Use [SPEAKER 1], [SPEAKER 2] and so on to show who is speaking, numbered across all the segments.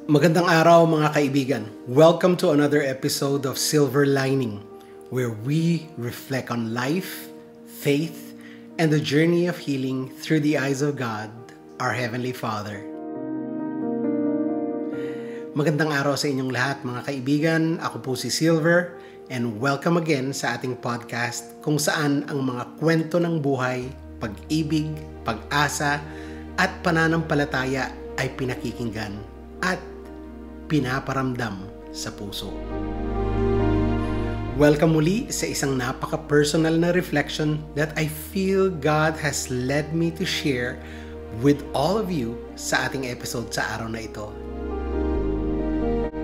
[SPEAKER 1] Magandang araw mga kaibigan. Welcome to another episode of Silver Lining, where we reflect on life, faith, and the journey of healing through the eyes of God, our Heavenly Father. Magandang araw sa inyong lahat mga kaibigan. Ako po si Silver and welcome again sa ating podcast kung saan ang mga kwento ng buhay, pag-ibig, pag-asa, at pananampalataya ay pinakikinggan at pinaparamdam sa puso. Welcome muli sa isang napaka-personal na reflection that I feel God has led me to share with all of you sa ating episode sa araw na ito.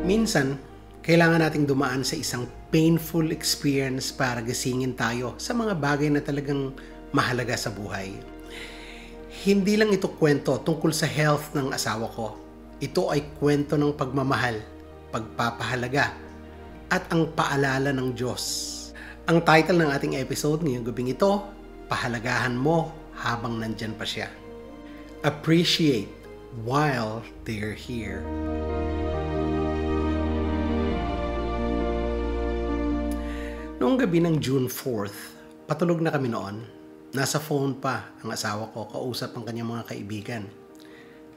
[SPEAKER 1] Minsan, kailangan nating dumaan sa isang painful experience para gisingin tayo sa mga bagay na talagang mahalaga sa buhay. Hindi lang ito kwento tungkol sa health ng asawa ko. Ito ay kwento ng pagmamahal, pagpapahalaga, at ang paalala ng Diyos. Ang title ng ating episode ngayong gabing ito, Pahalagahan Mo Habang Nandyan Pa Siya. Appreciate while they're here. Noong gabi ng June 4th, patulog na kami noon. Nasa phone pa ang asawa ko, kausap ang kanyang mga kaibigan.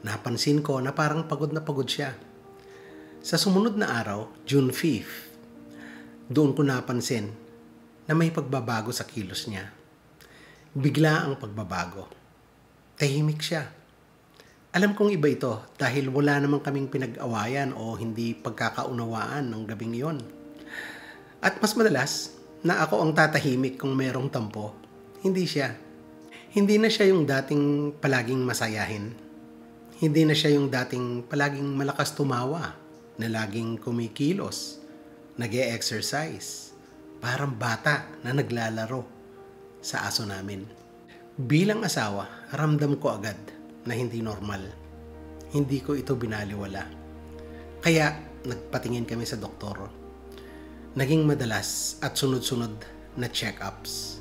[SPEAKER 1] Napansin ko na parang pagod na pagod siya. Sa sumunod na araw, June 5th, doon ko napansin na may pagbabago sa kilos niya. Bigla ang pagbabago. Tahimik siya. Alam kong iba ito dahil wala namang kaming pinag-awayan o hindi pagkakaunawaan ng gabing iyon. At mas madalas na ako ang tatahimik kung merong tampo. Hindi siya. Hindi na siya yung dating palaging masayahin. Hindi na siya yung dating palaging malakas tumawa, na laging kumikilos, nag-e-exercise, parang bata na naglalaro sa aso namin. Bilang asawa, ramdam ko agad na hindi normal. Hindi ko ito binaliwala. Kaya nagpatingin kami sa doktor. Naging madalas at sunod-sunod na check-ups.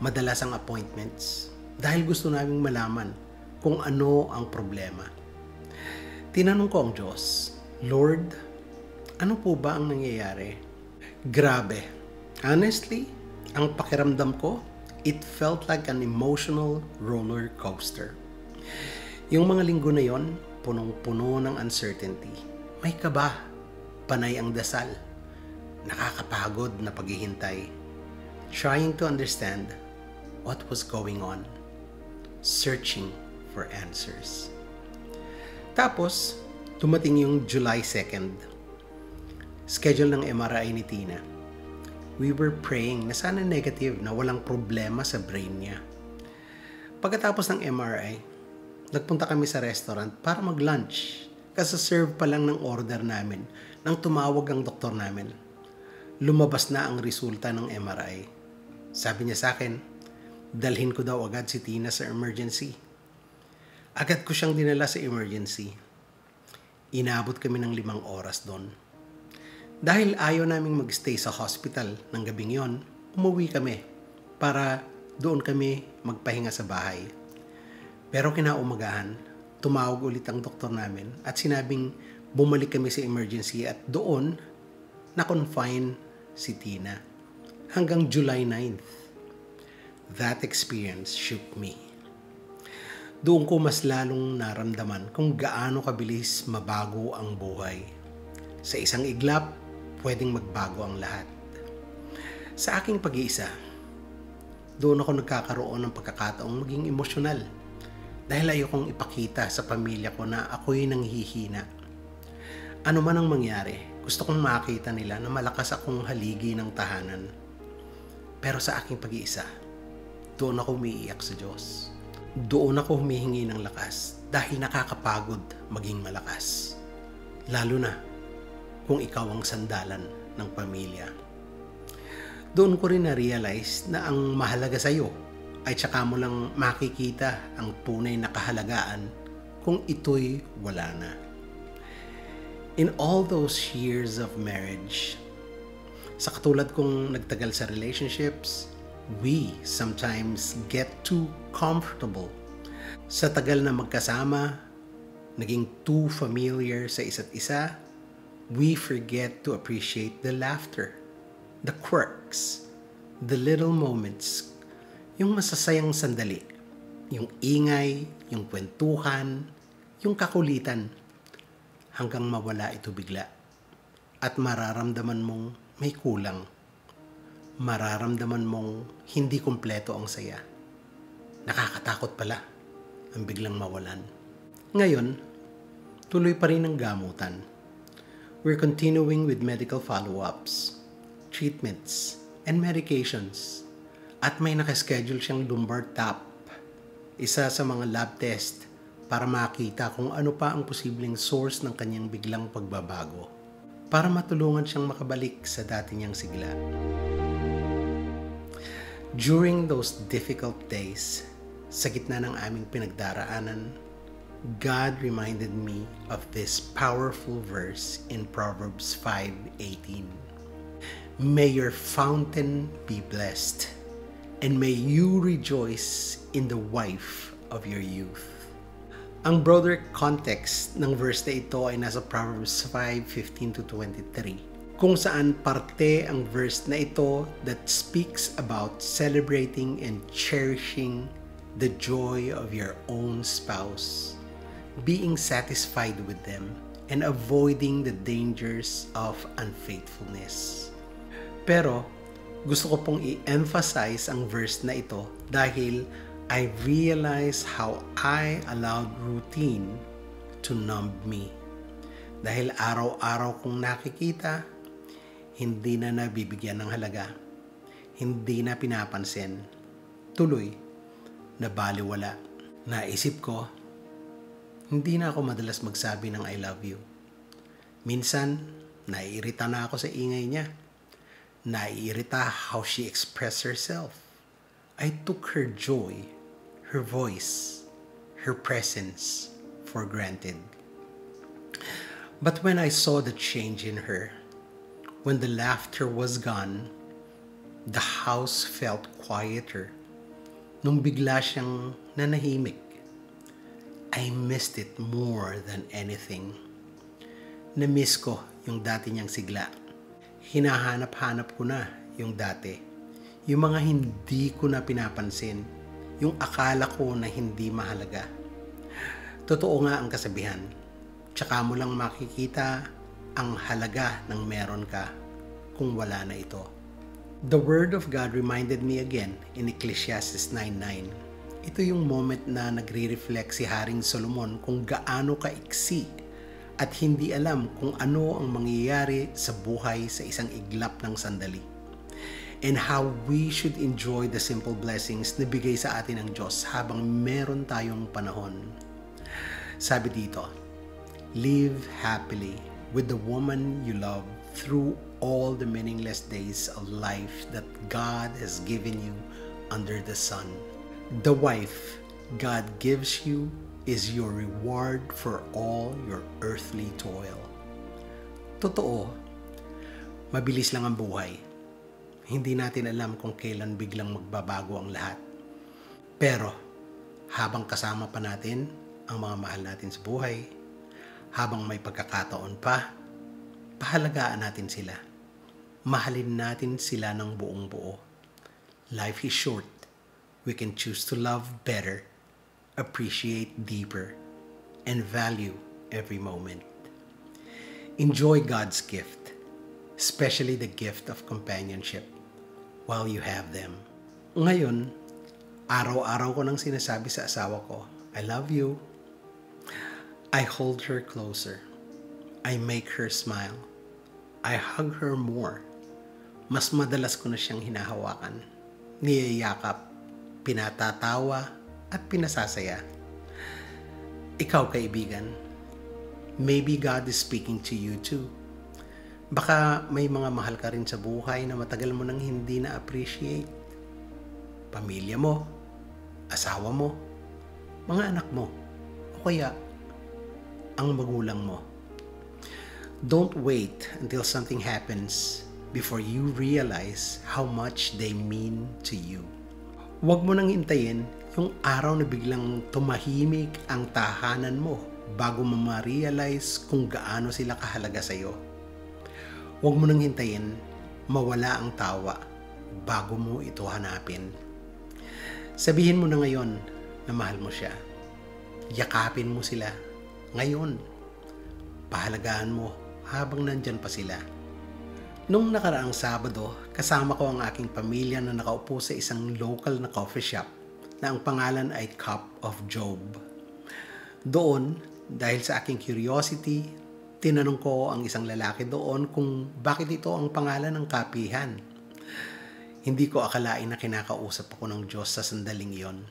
[SPEAKER 1] Madalas ang appointments dahil gusto naming malaman kung ano ang problema. Tinanong ko ang Diyos, Lord, ano po ba ang nangyayari? Grabe. Honestly, ang pakiramdam ko, it felt like an emotional roller coaster. Yung mga linggo na yon, punong-puno ng uncertainty. May kaba, panay ang dasal, nakakapagod na paghihintay. Trying to understand what was going on. Searching for answers. Tapos, dumating yung July 2nd. Schedule ng MRI ni Tina. We were praying na sana negative, na walang problema sa brain niya. Pagkatapos ng MRI, nagpunta kami sa restaurant para mag-lunch. Kasa-serve pa lang ng order namin nang tumawag ang doktor namin. Lumabas na ang resulta ng MRI. Sabi niya sa akin, dalhin ko daw agad si Tina sa emergency. Agad ko siyang dinala sa emergency. Inabot kami ng 5 oras doon. Dahil ayaw naming magstay sa hospital ng gabing yon, umuwi kami para doon kami magpahinga sa bahay. Pero kinaumagahan, tumawag ulit ang doktor namin at sinabing bumalik kami sa emergency at doon na-confine si Tina hanggang July 9th. That experience shook me. Doon ko mas lalong naramdaman kung gaano kabilis mabago ang buhay. Sa isang iglap, pwedeng magbago ang lahat. Sa aking pag-iisa, doon ako nagkakaroon ng pagkakataong maging emosyonal dahil ayokong ipakita sa pamilya ko na ako'y nanghihina. Ano man ang mangyari, gusto kong makita nila na malakas akong haligi ng tahanan. Pero sa aking pag-iisa, doon ako umiiyak sa Diyos. Doon ako humihingi ng lakas dahil nakakapagod maging malakas. Lalo na kung ikaw ang sandalan ng pamilya. Doon ko rin na-realize na ang mahalaga sa iyo ay tsaka mo lang makikita ang tunay na kahalagaan kung ito'y wala na. In all those years of marriage, sa katulad kong nagtagal sa relationships, we sometimes get too comfortable. Sa tagal na magkasama, naging too familiar sa isa't isa, we forget to appreciate the laughter, the quirks, the little moments, yung masasayang sandali, yung ingay, yung kwentuhan, yung kakulitan, hanggang mawala ito bigla. At mararamdaman mong may kulang. Mararamdaman mong hindi kumpleto ang saya. Nakakatakot pala ang biglang mawalan. Ngayon, tuloy pa rin ang gamutan. We're continuing with medical follow-ups, treatments, and medications. At may nakaschedule siyang lumbar tap, isa sa mga lab test para makita kung ano pa ang posibleng source ng kanyang biglang pagbabago para matulungan siyang makabalik sa dati niyang sigla. During those difficult days, sa gitna ng aming pinagdaraanan, God reminded me of this powerful verse in Proverbs 5:18. May your fountain be blessed, and may you rejoice in the wife of your youth. Ang broader context ng verse na ito ay nasa Proverbs 5:15-23, kung saan parte ang verse na ito that speaks about celebrating and cherishing the joy of your own spouse, being satisfied with them, and avoiding the dangers of unfaithfulness. Pero gusto ko pong i-emphasize ang verse na ito dahil I realize how I allowed routine to numb me. Dahil araw-araw kong nakikita, hindi na nabibigyan ng halaga, hindi na pinapansin, tuloy na baliwala. Naisip ko, hindi na ako madalas magsabi ng I love you. Minsan, naiirita na ako sa ingay niya. Naiirita how she expressed herself. I took her joy, her voice, her presence for granted. But when I saw the change in her, when the laughter was gone, the house felt quieter. Nung bigla siyang nanahimik, I missed it more than anything. Na-miss ko yung dati niyang sigla. Hinahanap-hanap ko na yung dati. Yung mga hindi ko na pinapansin, yung akala ko na hindi mahalaga. Totoo nga ang kasabihan, tsaka mo lang makikita ang halaga ng meron ka kung wala na ito. The Word of God reminded me again in Ecclesiastes 9:9. Ito yung moment na nagre-reflect si Haring Solomon kung gaano kaiksi at hindi alam kung ano ang mangyayari sa buhay sa isang iglap ng sandali. And how we should enjoy the simple blessings na bigay sa atin ng Diyos habang meron tayong panahon. Sabi dito, live happily with the woman you love through all the meaningless days of life that God has given you under the sun. The wife God gives you is your reward for all your earthly toil. Totoo, mabilis lang ang buhay. Hindi natin alam kung kailan biglang magbabago ang lahat. Pero, habang kasama pa natin ang mga mahal natin sa buhay, habang may pagkakataon pa, pahalagaan natin sila. Mahalin natin sila ng buong buo. Life is short. We can choose to love better, appreciate deeper, and value every moment. Enjoy God's gift, especially the gift of companionship, while you have them. Ngayon, araw-araw ko nang sinasabi sa asawa ko, I love you. I hold her closer. I make her smile. I hug her more. Mas madalas ko na siyang hinahawakan, niyayakap, pinatatawa, at pinasasaya. Ikaw, kaibigan, maybe God is speaking to you too. Baka may mga mahal ka rin sa buhay na matagal mo nang hindi na-appreciate. Pamilya mo, asawa mo, mga anak mo, o kaya ang magulang mo. Don't wait until something happens before you realize how much they mean to you. Huwag mo nang hintayin yung araw na biglang tumahimik ang tahanan mo bago mo ma-realize kung gaano sila kahalaga sa'yo. Huwag mo nang hintayin mawala ang tawa bago mo ito hanapin. Sabihin mo na ngayon na mahal mo siya. Yakapin mo sila ngayon. Pahalagaan mo habang nandyan pa sila. Nung nakaraang Sabado, kasama ko ang aking pamilya na nakaupo sa isang local na coffee shop na ang pangalan ay Cup of Job. Doon, dahil sa aking curiosity, tinanong ko ang isang lalaki doon kung bakit ito ang pangalan ng kapihan. Hindi ko akalain na kinakausap ako ng Diyos sa sandaling iyon.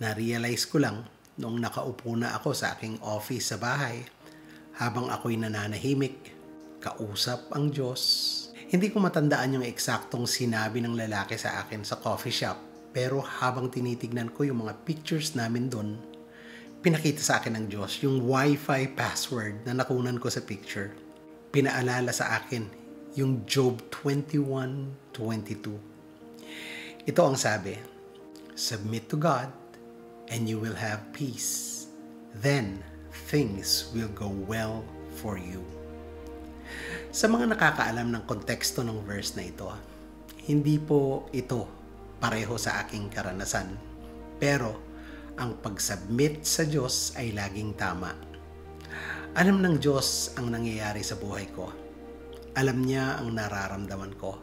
[SPEAKER 1] Na-realize ko lang noong nakaupo na ako sa aking office sa bahay habang ako'y nananahimik, kausap ang Diyos. Hindi ko matandaan yung eksaktong sinabi ng lalaki sa akin sa coffee shop, pero habang tinitignan ko yung mga pictures namin doon, pinakita sa akin ng Diyos yung Wi-Fi password na nakunan ko sa picture. Pinaalala sa akin yung Job 21:22. Ito ang sabi, "Submit to God and you will have peace. Then things will go well for you." Sa mga nakakaalam ng konteksto ng verse na ito, hindi po ito pareho sa aking karanasan. Pero ang pag-submit sa Diyos ay laging tama. Alam ng Diyos ang nangyayari sa buhay ko. Alam niya ang nararamdaman ko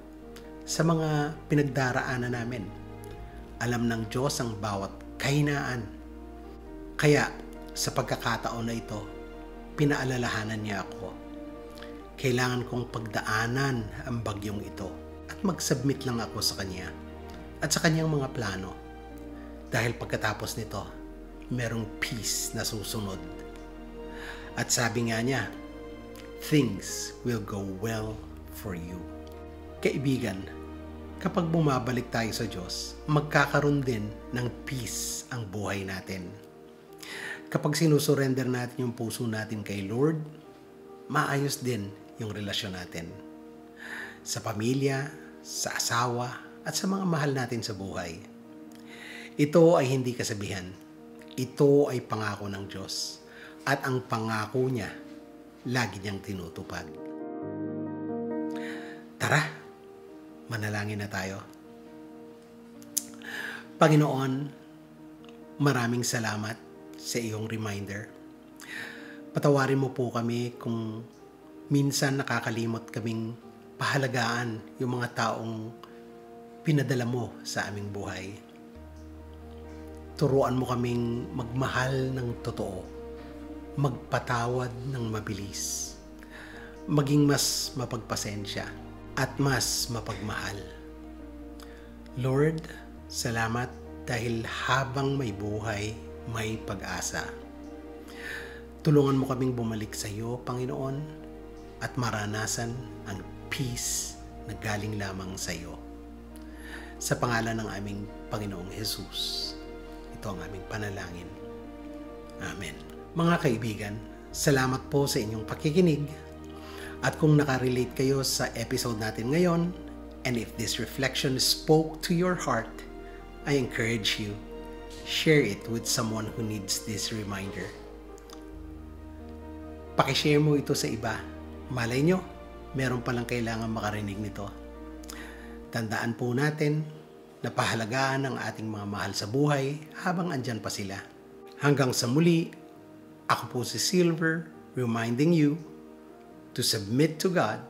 [SPEAKER 1] sa mga pinagdaraanan namin. Alam ng Diyos ang bawat kahinaan. Kaya sa pagkakataon na ito, pinaalalahanan niya ako. Kailangan kong pagdaanan ang bagyong ito at mag-submit lang ako sa Kanya at sa Kanyang mga plano. Dahil pagkatapos nito, merong peace na susunod. At sabi nga niya, things will go well for you. Kaibigan, kapag bumabalik tayo sa Diyos, magkakaroon din ng peace ang buhay natin. Kapag sinusurrender natin yung puso natin kay Lord, maayos din yung relasyon natin. Sa pamilya, sa asawa, at sa mga mahal natin sa buhay. Ito ay hindi kasabihan. Ito ay pangako ng Diyos. At ang pangako niya, lagi niyang tinutupad. Tara, manalangin na tayo. Panginoon, maraming salamat sa iyong reminder. Patawarin mo po kami kung minsan nakakalimot kaming pahalagaan yung mga taong pinadala mo sa aming buhay. Turuan mo kaming magmahal ng totoo, magpatawad ng mabilis, maging mas mapagpasensya at mas mapagmahal. Lord, salamat dahil habang may buhay, may pag-asa. Tulungan mo kaming bumalik sa iyo, Panginoon, at maranasan ang peace na galing lamang sa iyo. Sa pangalan ng aming Panginoong Jesus, ito ang aming panalangin. Amen. Mga kaibigan, salamat po sa inyong pakikinig. At kung nakarelate kayo sa episode natin ngayon, and if this reflection spoke to your heart, I encourage you, share it with someone who needs this reminder. Pakishare mo ito sa iba. Malay nyo, meron palang kailangan makarinig nito. Tandaan po natin na pahalagaan ang ating mga mahal sa buhay habang andyan pa sila. Hanggang sa muli, ako po si Silver, reminding you to submit to God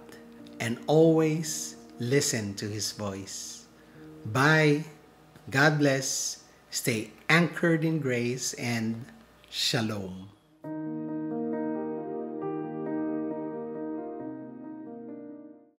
[SPEAKER 1] and always listen to His voice. Bye! God bless. Stay anchored in grace and shalom.